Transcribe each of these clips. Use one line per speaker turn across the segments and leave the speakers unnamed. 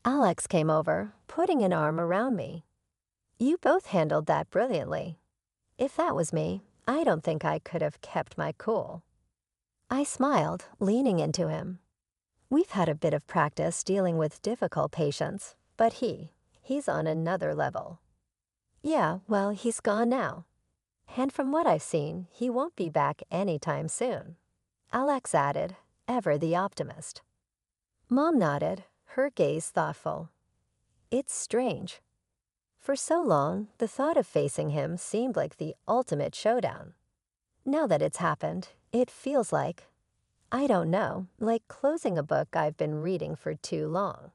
Alex came over, putting an arm around me. You both handled that brilliantly. If that was me, I don't think I could have kept my cool. I smiled, leaning into him. We've had a bit of practice dealing with difficult patients, but he's on another level. Yeah, well, he's gone now. And from what I've seen, he won't be back anytime soon. Alex added, ever the optimist. Mom nodded, her gaze thoughtful. It's strange. For so long, the thought of facing him seemed like the ultimate showdown. Now that it's happened, it feels like, I don't know, like closing a book I've been reading for too long.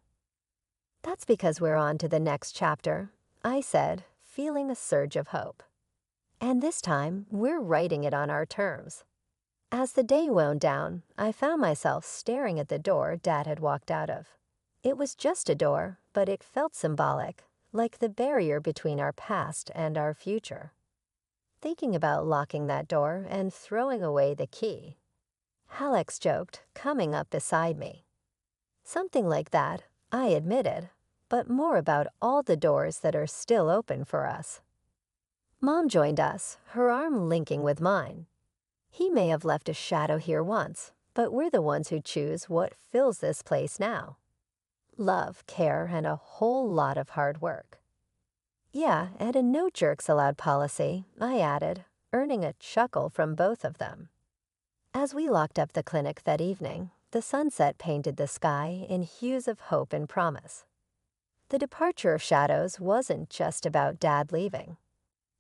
That's because we're on to the next chapter, I said, feeling a surge of hope. And this time, we're writing it on our terms. As the day wound down, I found myself staring at the door Dad had walked out of. It was just a door, but it felt symbolic, like the barrier between our past and our future. Thinking about locking that door and throwing away the key, Alex joked, coming up beside me. Something like that, I admitted, but more about all the doors that are still open for us. Mom joined us, her arm linking with mine. He may have left a shadow here once, but we're the ones who choose what fills this place now. Love, care, and a whole lot of hard work. Yeah, and a no jerks allowed policy, I added, earning a chuckle from both of them. As we locked up the clinic that evening, the sunset painted the sky in hues of hope and promise. The departure of Shadows wasn't just about Dad leaving.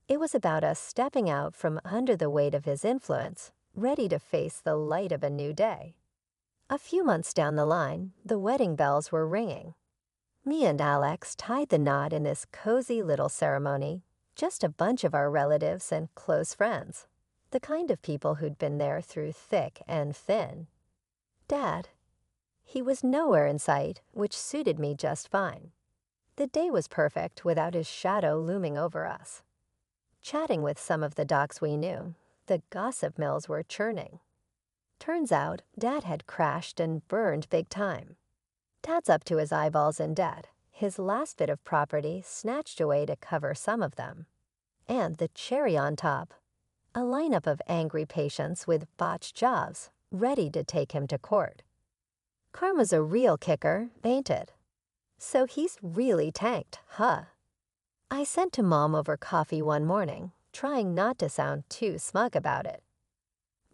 It was about us stepping out from under the weight of his influence, ready to face the light of a new day. A few months down the line, the wedding bells were ringing. Me and Alex tied the knot in this cozy little ceremony, just a bunch of our relatives and close friends, the kind of people who'd been there through thick and thin. Dad. He was nowhere in sight, which suited me just fine. The day was perfect without his shadow looming over us. Chatting with some of the docs we knew, the gossip mills were churning. Turns out, Dad had crashed and burned big time. Dad's up to his eyeballs in debt, his last bit of property snatched away to cover some of them. And the cherry on top, a lineup of angry patients with botched jobs, ready to take him to court. Karma's a real kicker, ain't it? So he's really tanked, huh? I sent to Mom over coffee one morning, trying not to sound too smug about it.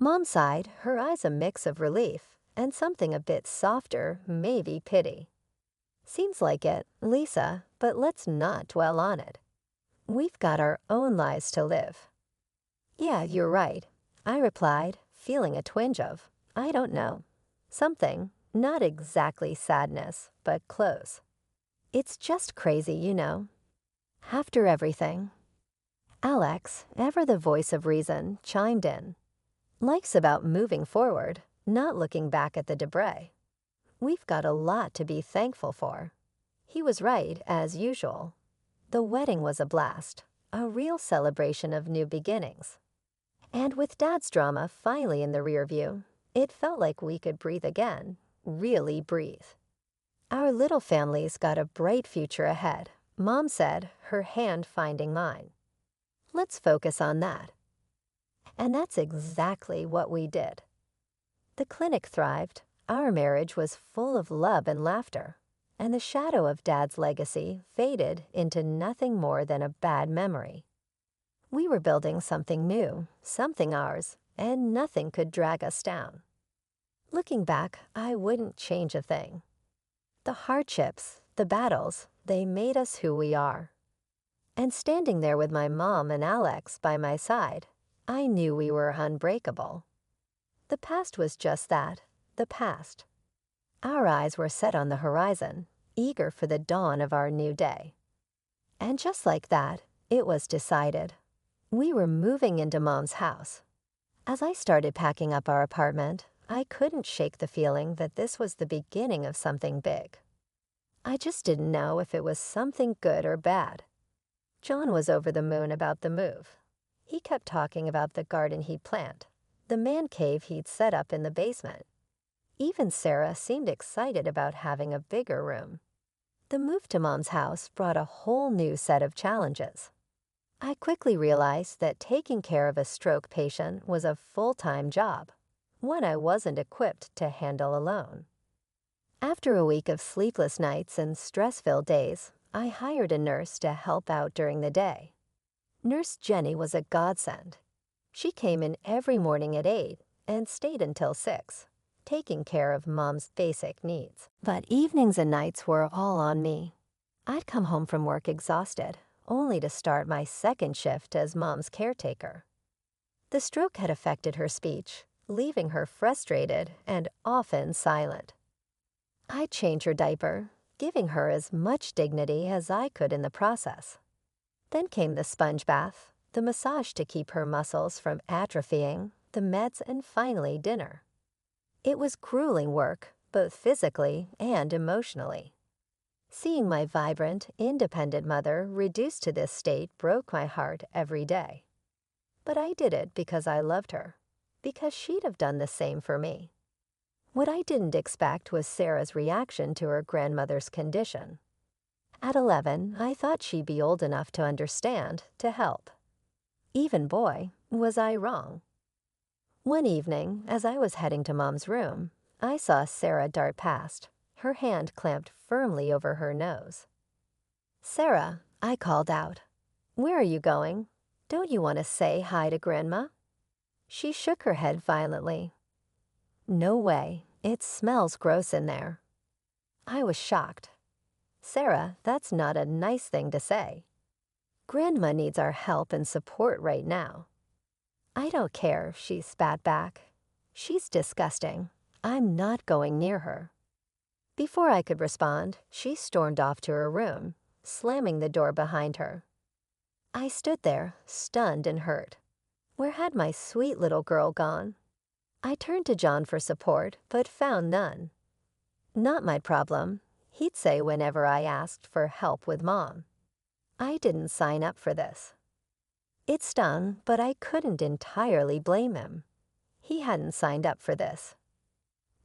Mom sighed, her eyes a mix of relief and something a bit softer, maybe pity. Seems like it, Lisa, but let's not dwell on it. We've got our own lives to live. Yeah, you're right, I replied, feeling a twinge of, I don't know, something, not exactly sadness, but close. It's just crazy, you know. After everything. Alex, ever the voice of reason, chimed in. Life's about moving forward, not looking back at the debris. We've got a lot to be thankful for. He was right, as usual. The wedding was a blast, a real celebration of new beginnings. And with Dad's drama finally in the rear view, it felt like we could breathe again, really breathe. Our little family's got a bright future ahead, Mom said, her hand finding mine. Let's focus on that. And that's exactly what we did. The clinic thrived, our marriage was full of love and laughter, and the shadow of Dad's legacy faded into nothing more than a bad memory. We were building something new, something ours, and nothing could drag us down. Looking back, I wouldn't change a thing. The hardships, the battles, they made us who we are. And standing there with my mom and Alex by my side, I knew we were unbreakable. The past was just that, the past. Our eyes were set on the horizon, eager for the dawn of our new day. And just like that, it was decided. We were moving into Mom's house. As I started packing up our apartment, I couldn't shake the feeling that this was the beginning of something big. I just didn't know if it was something good or bad. John was over the moon about the move. He kept talking about the garden he'd plant, the man cave he'd set up in the basement. Even Sarah seemed excited about having a bigger room. The move to Mom's house brought a whole new set of challenges. I quickly realized that taking care of a stroke patient was a full-time job, one I wasn't equipped to handle alone. After a week of sleepless nights and stress-filled days, I hired a nurse to help out during the day. Nurse Jenny was a godsend. She came in every morning at 8 and stayed until 6, taking care of Mom's basic needs. But evenings and nights were all on me. I'd come home from work exhausted, only to start my second shift as Mom's caretaker. The stroke had affected her speech, leaving her frustrated and often silent. I'd change her diaper, giving her as much dignity as I could in the process. Then came the sponge bath, the massage to keep her muscles from atrophying, the meds, and finally dinner. It was grueling work, both physically and emotionally. Seeing my vibrant, independent mother reduced to this state broke my heart every day. But I did it because I loved her, because she'd have done the same for me. What I didn't expect was Sarah's reaction to her grandmother's condition. At 11, I thought she'd be old enough to understand, to help. Even boy, was I wrong. One evening, as I was heading to Mom's room, I saw Sarah dart past, her hand clamped firmly over her nose. "Sarah," I called out, "where are you going? Don't you want to say hi to Grandma?" She shook her head violently. "No way, it smells gross in there." I was shocked. "Sarah, that's not a nice thing to say. Grandma needs our help and support right now." "I don't care," she spat back. "She's disgusting. I'm not going near her." Before I could respond, she stormed off to her room, slamming the door behind her. I stood there, stunned and hurt. Where had my sweet little girl gone? I turned to John for support, but found none. Not my problem, he'd say whenever I asked for help with Mom. I didn't sign up for this. It stung, but I couldn't entirely blame him. He hadn't signed up for this.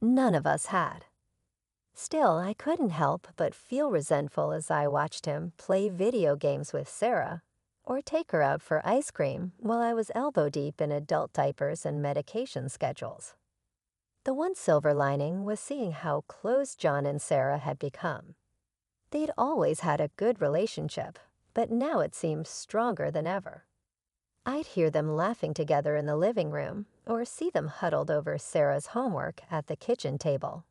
None of us had. Still, I couldn't help but feel resentful as I watched him play video games with Sarah or take her out for ice cream while I was elbow-deep in adult diapers and medication schedules. The one silver lining was seeing how close John and Sarah had become. They'd always had a good relationship, but now it seemed stronger than ever. I'd hear them laughing together in the living room or see them huddled over Sarah's homework at the kitchen table.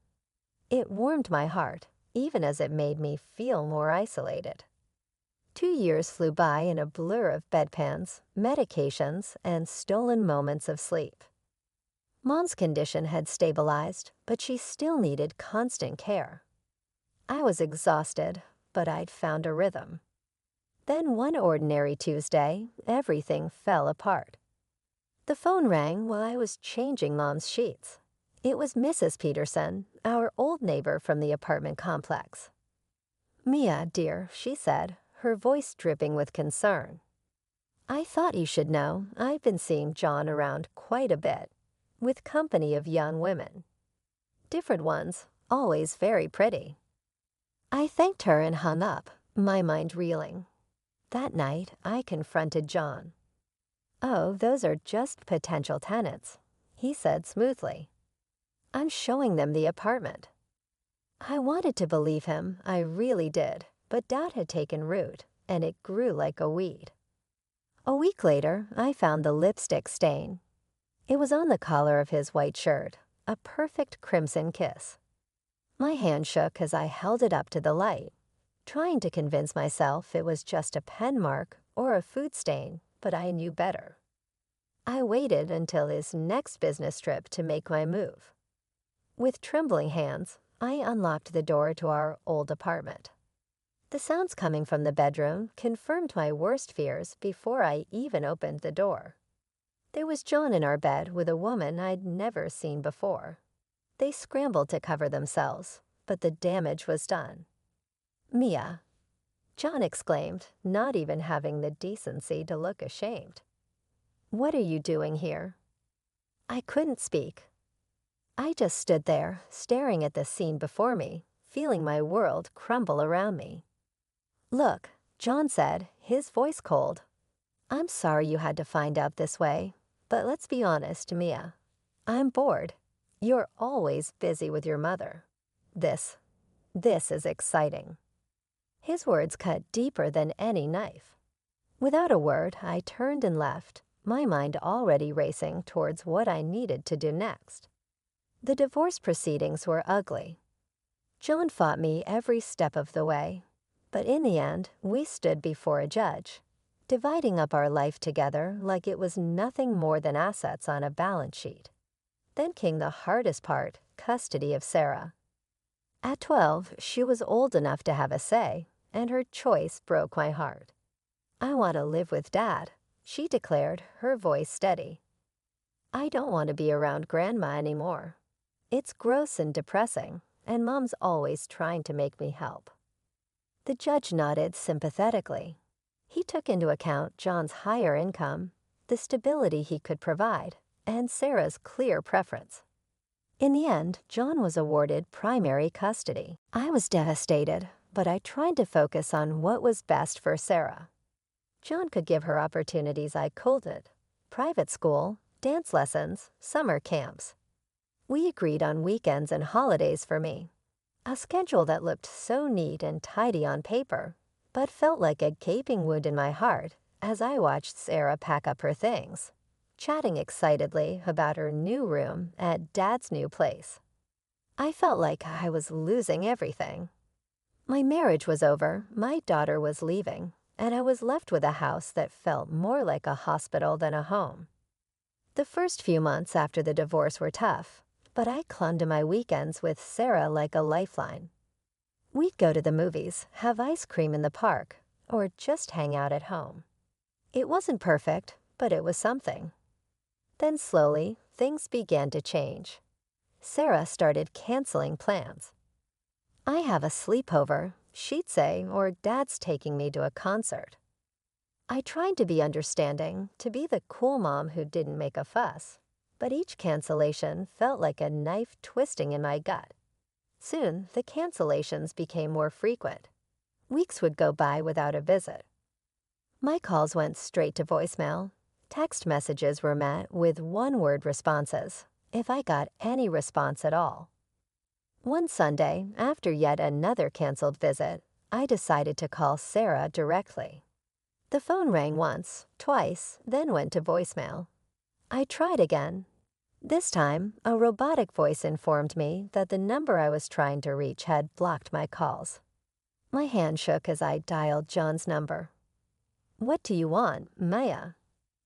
It warmed my heart, even as it made me feel more isolated. 2 years flew by in a blur of bedpans, medications, and stolen moments of sleep. Mom's condition had stabilized, but she still needed constant care. I was exhausted, but I'd found a rhythm. Then one ordinary Tuesday, everything fell apart. The phone rang while I was changing Mom's sheets. It was Mrs. Peterson, our old neighbor from the apartment complex. "Mia, dear," she said, her voice dripping with concern. "I thought you should know I've been seeing John around quite a bit, with company of young women. Different ones, always very pretty." I thanked her and hung up, my mind reeling. That night, I confronted John. "Oh, those are just potential tenants," he said smoothly. "I'm showing them the apartment." I wanted to believe him, I really did, but doubt had taken root, and it grew like a weed. A week later, I found the lipstick stain. It was on the collar of his white shirt, a perfect crimson kiss. My hand shook as I held it up to the light, trying to convince myself it was just a pen mark or a food stain, but I knew better. I waited until his next business trip to make my move. With trembling hands, I unlocked the door to our old apartment. The sounds coming from the bedroom confirmed my worst fears before I even opened the door. There was John in our bed with a woman I'd never seen before. They scrambled to cover themselves, but the damage was done. "Mia," John exclaimed, not even having the decency to look ashamed. "What are you doing here?" I couldn't speak. I just stood there, staring at the scene before me, feeling my world crumble around me. "Look," John said, his voice cold. "I'm sorry you had to find out this way, but let's be honest, Mia. I'm bored. You're always busy with your mother. This is exciting." His words cut deeper than any knife. Without a word, I turned and left, my mind already racing towards what I needed to do next. The divorce proceedings were ugly. John fought me every step of the way, but in the end, we stood before a judge, dividing up our life together like it was nothing more than assets on a balance sheet. Then came the hardest part, custody of Sarah. At 12, she was old enough to have a say, and her choice broke my heart. "I want to live with Dad," she declared, her voice steady. "I don't want to be around Grandma anymore. It's gross and depressing, and Mom's always trying to make me help." The judge nodded sympathetically. He took into account John's higher income, the stability he could provide, and Sarah's clear preference. In the end, John was awarded primary custody. I was devastated, but I tried to focus on what was best for Sarah. John could give her opportunities I couldn't: private school, dance lessons, summer camps. We agreed on weekends and holidays for me, a schedule that looked so neat and tidy on paper, but felt like a gaping wound in my heart as I watched Sarah pack up her things, chatting excitedly about her new room at Dad's new place. I felt like I was losing everything. My marriage was over, my daughter was leaving, and I was left with a house that felt more like a hospital than a home. The first few months after the divorce were tough, but I clung to my weekends with Sarah like a lifeline. We'd go to the movies, have ice cream in the park, or just hang out at home. It wasn't perfect, but it was something. Then slowly, things began to change. Sarah started canceling plans. "I have a sleepover," she'd say, or "Dad's taking me to a concert." I tried to be understanding, to be the cool mom who didn't make a fuss, but each cancellation felt like a knife twisting in my gut. Soon, the cancellations became more frequent. Weeks would go by without a visit. My calls went straight to voicemail. Text messages were met with one-word responses, if I got any response at all. One Sunday, after yet another canceled visit, I decided to call Sarah directly. The phone rang once, twice, then went to voicemail. I tried again. This time, a robotic voice informed me that the number I was trying to reach had blocked my calls. My hand shook as I dialed John's number. "What do you want, Maya?"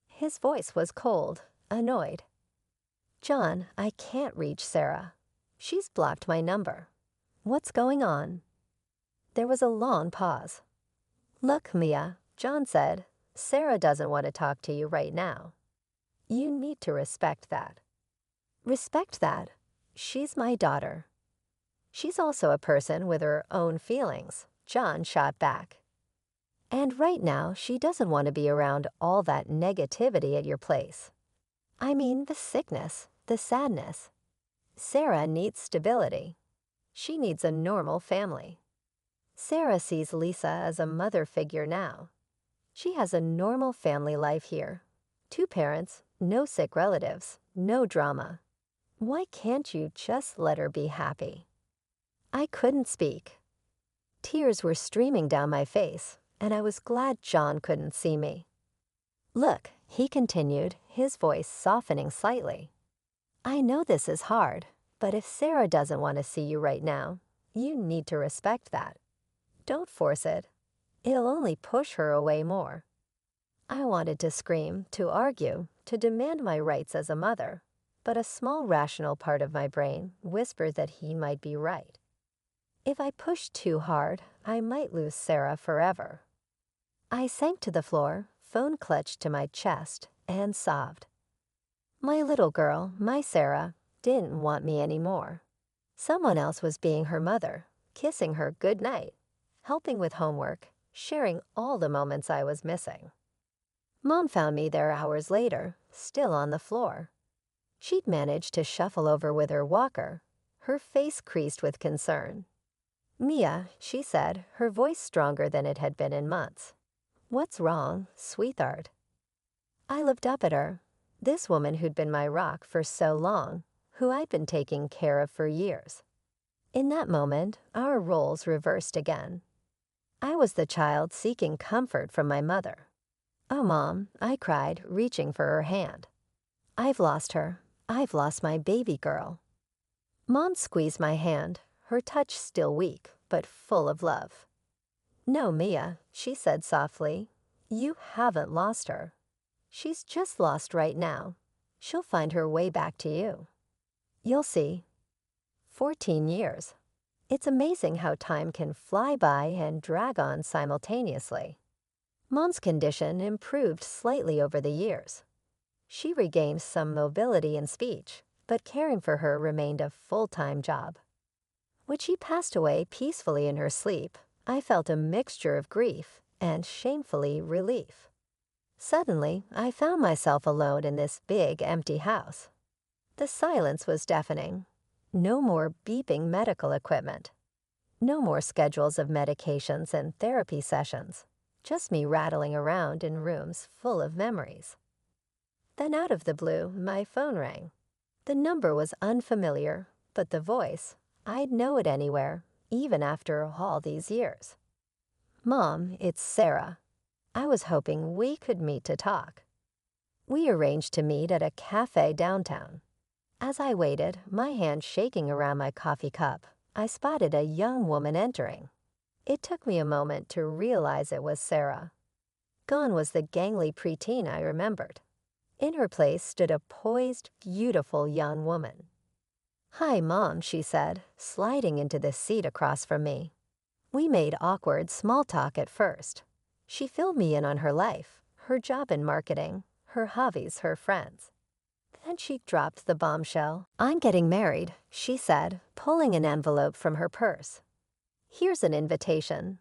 His voice was cold, annoyed. "John, I can't reach Sarah. She's blocked my number. What's going on?" There was a long pause. "Look, Mia," John said, "Sarah doesn't want to talk to you right now. You need to respect that." "Respect that? She's my daughter." "She's also a person with her own feelings," John shot back. "And right now, she doesn't want to be around all that negativity at your place. I mean the sickness, the sadness. Sarah needs stability. She needs a normal family. Sarah sees Lisa as a mother figure now. She has a normal family life here. 2 parents, no sick relatives, no drama. Why can't you just let her be happy?" I couldn't speak. Tears were streaming down my face, and I was glad John couldn't see me. "Look," he continued, his voice softening slightly. "I know this is hard, but if Sarah doesn't want to see you right now, you need to respect that. Don't force it. It'll only push her away more." I wanted to scream, to argue, to demand my rights as a mother, but a small rational part of my brain whispered that he might be right. If I pushed too hard, I might lose Sarah forever. I sank to the floor, phone clutched to my chest, and sobbed. My little girl, my Sarah, didn't want me anymore. Someone else was being her mother, kissing her good night, helping with homework, sharing all the moments I was missing. Mom found me there hours later, still on the floor. She'd managed to shuffle over with her walker, her face creased with concern. Mia, she said, her voice stronger than it had been in months. What's wrong, sweetheart? I looked up at her, this woman who'd been my rock for so long, who I'd been taking care of for years. In that moment, our roles reversed again. I was the child seeking comfort from my mother. Oh, Mom, I cried, reaching for her hand. I've lost her. I've lost my baby girl. Mom squeezed my hand, her touch still weak, but full of love. No, Mia, she said softly. You haven't lost her. She's just lost right now. She'll find her way back to you. You'll see. 14 years. It's amazing how time can fly by and drag on simultaneously. Mom's condition improved slightly over the years. She regained some mobility and speech, but caring for her remained a full-time job. When she passed away peacefully in her sleep, I felt a mixture of grief and shamefully relief. Suddenly, I found myself alone in this big, empty house. The silence was deafening. No more beeping medical equipment. No more schedules of medications and therapy sessions. Just me rattling around in rooms full of memories. Then out of the blue, my phone rang. The number was unfamiliar, but the voice, I'd know it anywhere, even after all these years. Mom, it's Sarah. I was hoping we could meet to talk. We arranged to meet at a cafe downtown. As I waited, my hand shaking around my coffee cup, I spotted a young woman entering. It took me a moment to realize it was Sarah. Gone was the gangly preteen I remembered. In her place stood a poised, beautiful young woman. Hi, Mom, she said, sliding into the seat across from me. We made awkward small talk at first. She filled me in on her life, her job in marketing, her hobbies, her friends. Then she dropped the bombshell. I'm getting married, she said, pulling an envelope from her purse. Here's an invitation.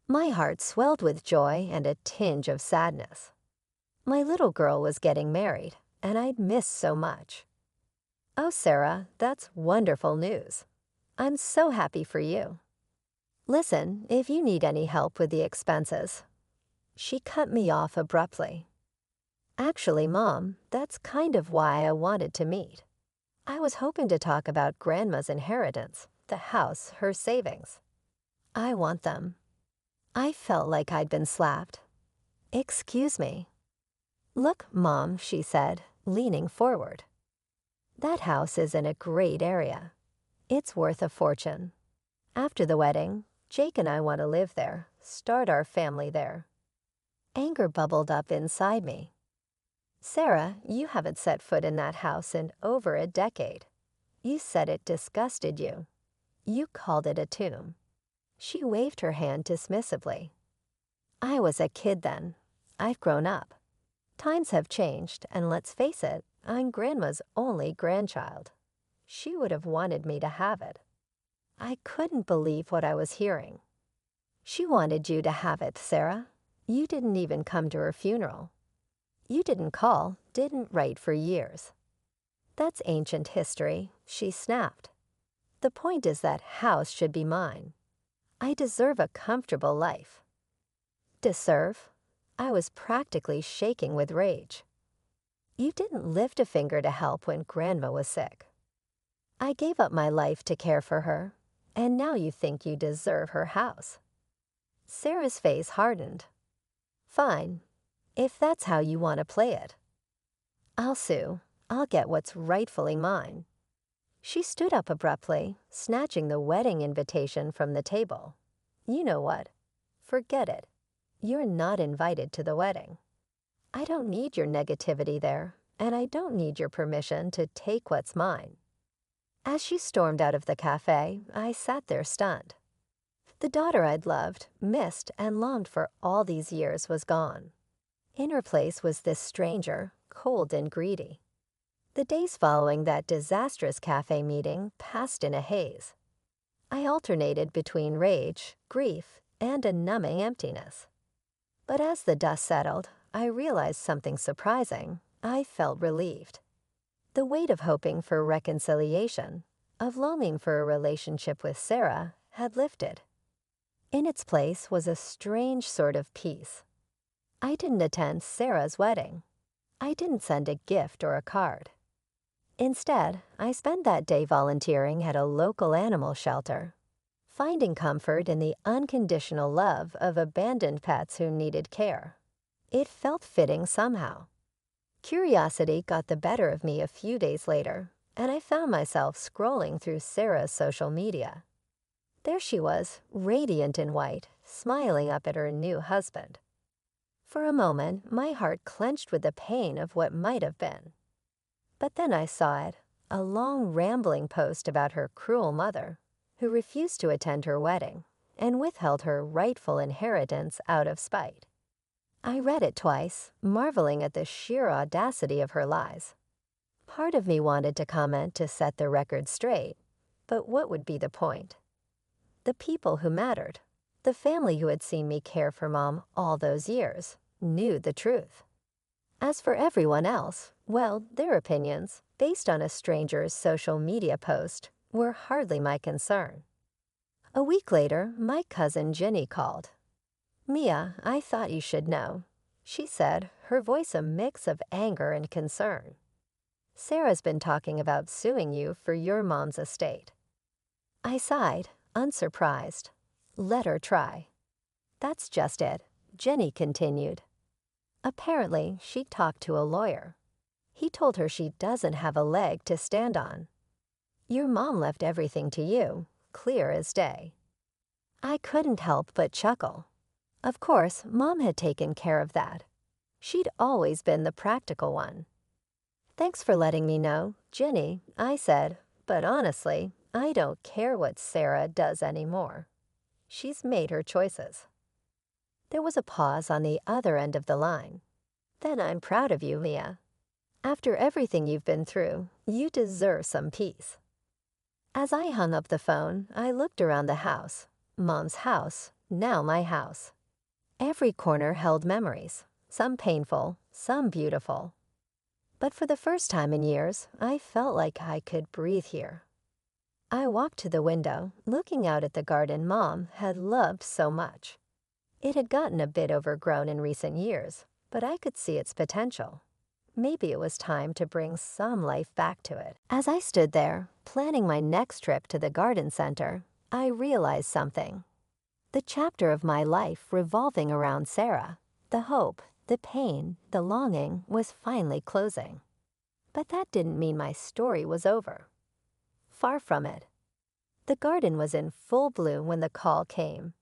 My heart swelled with joy and a tinge of sadness. My little girl was getting married, and I'd missed so much. Oh, Sarah, that's wonderful news. I'm so happy for you. Listen, if you need any help with the expenses. She cut me off abruptly. Actually, Mom, that's kind of why I wanted to meet. I was hoping to talk about Grandma's inheritance, the house, her savings. I want them. I felt like I'd been slapped. Excuse me. Look, Mom, she said, leaning forward. That house is in a great area. It's worth a fortune. After the wedding, Jake and I want to live there, start our family there. Anger bubbled up inside me. Sarah, you haven't set foot in that house in over a decade. You said it disgusted you. You called it a tomb. She waved her hand dismissively. I was a kid then. I've grown up. Times have changed, and let's face it, I'm Grandma's only grandchild. She would have wanted me to have it. I couldn't believe what I was hearing. She wanted you to have it, Sarah. You didn't even come to her funeral. You didn't call, didn't write for years. That's ancient history, she snapped. The point is that house should be mine. I deserve a comfortable life. Deserve? I was practically shaking with rage. You didn't lift a finger to help when Grandma was sick. I gave up my life to care for her, and now you think you deserve her house. Sarah's face hardened. Fine, if that's how you want to play it. I'll sue. I'll get what's rightfully mine. She stood up abruptly, snatching the wedding invitation from the table. You know what? Forget it. You're not invited to the wedding. I don't need your negativity there, and I don't need your permission to take what's mine. As she stormed out of the cafe, I sat there stunned. The daughter I'd loved, missed, and longed for all these years was gone. In her place was this stranger, cold and greedy. The days following that disastrous cafe meeting passed in a haze. I alternated between rage, grief, and a numbing emptiness. But as the dust settled, I realized something surprising. I felt relieved. The weight of hoping for reconciliation, of longing for a relationship with Sarah, had lifted. In its place was a strange sort of peace. I didn't attend Sarah's wedding. I didn't send a gift or a card. Instead, I spent that day volunteering at a local animal shelter, finding comfort in the unconditional love of abandoned pets who needed care. It felt fitting somehow. Curiosity got the better of me a few days later, and I found myself scrolling through Sarah's social media. There she was, radiant in white, smiling up at her new husband. For a moment, my heart clenched with the pain of what might have been. But then I saw it, a long rambling post about her cruel mother, who refused to attend her wedding and withheld her rightful inheritance out of spite. I read it twice, marveling at the sheer audacity of her lies. Part of me wanted to comment to set the record straight, but what would be the point? The people who mattered, the family who had seen me care for Mom all those years, knew the truth. As for everyone else, well, their opinions, based on a stranger's social media post, were hardly my concern. A week later, my cousin Jenny called. "Mia, I thought you should know," she said, her voice a mix of anger and concern. "Sarah's been talking about suing you for your mom's estate." I sighed, unsurprised. Let her try. "That's just it," Jenny continued. "Apparently, she talked to a lawyer. He told her she doesn't have a leg to stand on. Your mom left everything to you, clear as day." I couldn't help but chuckle. Of course, Mom had taken care of that. She'd always been the practical one. "Thanks for letting me know, Jenny," I said, "but honestly, I don't care what Sarah does anymore. She's made her choices." There was a pause on the other end of the line. "Then I'm proud of you, Mia. After everything you've been through, you deserve some peace." As I hung up the phone, I looked around the house. Mom's house, now my house. Every corner held memories, some painful, some beautiful. But for the first time in years, I felt like I could breathe here. I walked to the window, looking out at the garden Mom had loved so much. It had gotten a bit overgrown in recent years, but I could see its potential. Maybe it was time to bring some life back to it. As I stood there, planning my next trip to the garden center, I realized something. The chapter of my life revolving around Sarah, the hope, the pain, the longing, was finally closing. But that didn't mean my story was over. Far from it. The garden was in full bloom when the call came.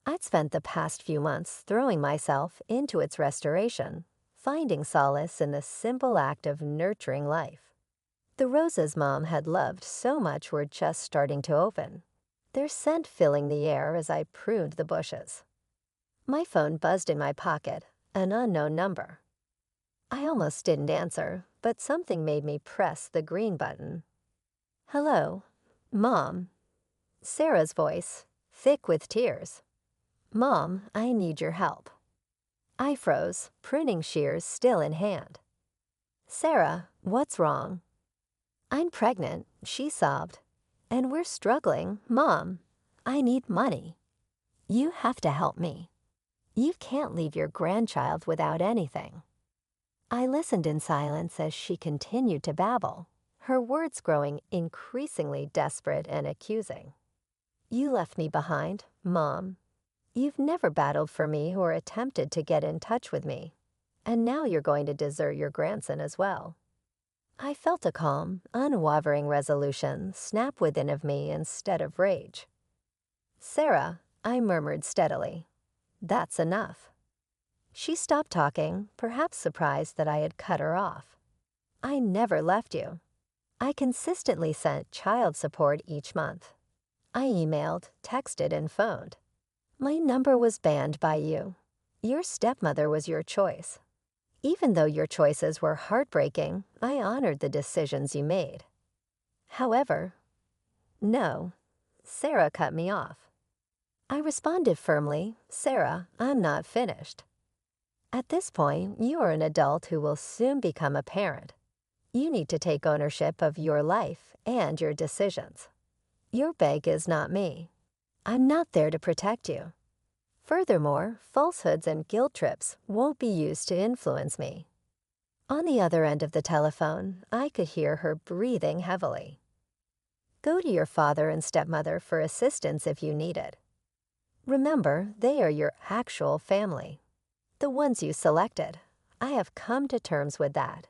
I'd spent the past few months throwing myself into its restoration, finding solace in the simple act of nurturing life. The roses Mom had loved so much were just starting to open, their scent filling the air as I pruned the bushes. My phone buzzed in my pocket, an unknown number. I almost didn't answer, but something made me press the green button. "Hello, Mom." Sarah's voice, thick with tears. "Mom, I need your help." I froze, pruning shears still in hand. "Sarah, what's wrong?" "I'm pregnant," she sobbed. "And we're struggling, Mom. I need money. You have to help me. You can't leave your grandchild without anything." I listened in silence as she continued to babble, her words growing increasingly desperate and accusing. "You left me behind, Mom. You've never battled for me or attempted to get in touch with me. And now you're going to desert your grandson as well." I felt a calm, unwavering resolution snap within of me instead of rage. "Sarah," I murmured steadily, "that's enough." She stopped talking, perhaps surprised that I had cut her off. "I never left you. I consistently sent child support each month. I emailed, texted, and phoned. My number was banned by you. Your stepmother was your choice. Even though your choices were heartbreaking, I honored the decisions you made. However, no." Sarah cut me off. I responded firmly, "Sarah, I'm not finished. At this point, you are an adult who will soon become a parent. You need to take ownership of your life and your decisions. Your bank is not me. I'm not there to protect you. Furthermore, falsehoods and guilt trips won't be used to influence me. On the other end of the telephone, I could hear her breathing heavily. Go to your father and stepmother for assistance if you need it. Remember, they are your actual family, the ones you selected. I have come to terms with that.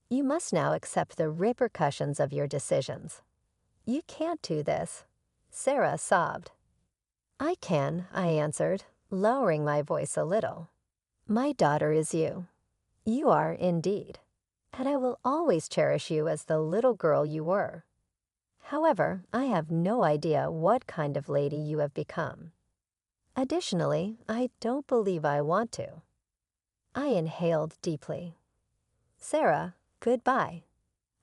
You must now accept the repercussions of your decisions. You can't do this. Sarah sobbed. I can, I answered, lowering my voice a little. My daughter is you. You are indeed. And I will always cherish you as the little girl you were. However, I have no idea what kind of lady you have become. Additionally, I don't believe I want to. I inhaled deeply. Sarah, goodbye.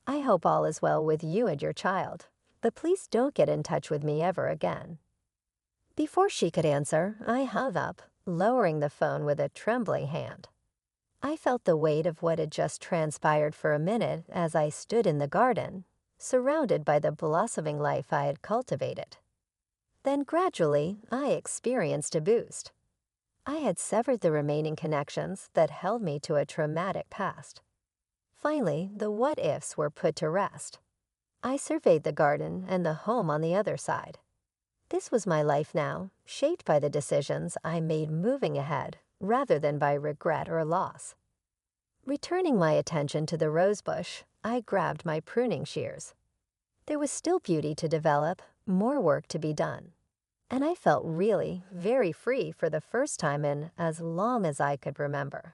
I hope all is well with you and your child, but please don't get in touch with me ever again. Before she could answer, I hung up, lowering the phone with a trembling hand. I felt the weight of what had just transpired for a minute as I stood in the garden, surrounded by the blossoming life I had cultivated. Then gradually, I experienced a boost. I had severed the remaining connections that held me to a traumatic past. Finally, the what-ifs were put to rest. I surveyed the garden and the home on the other side. This was my life now, shaped by the decisions I made moving ahead rather than by regret or loss. Returning my attention to the rosebush, I grabbed my pruning shears. There was still beauty to develop, more work to be done. And I felt really very free for the first time in as long as I could remember.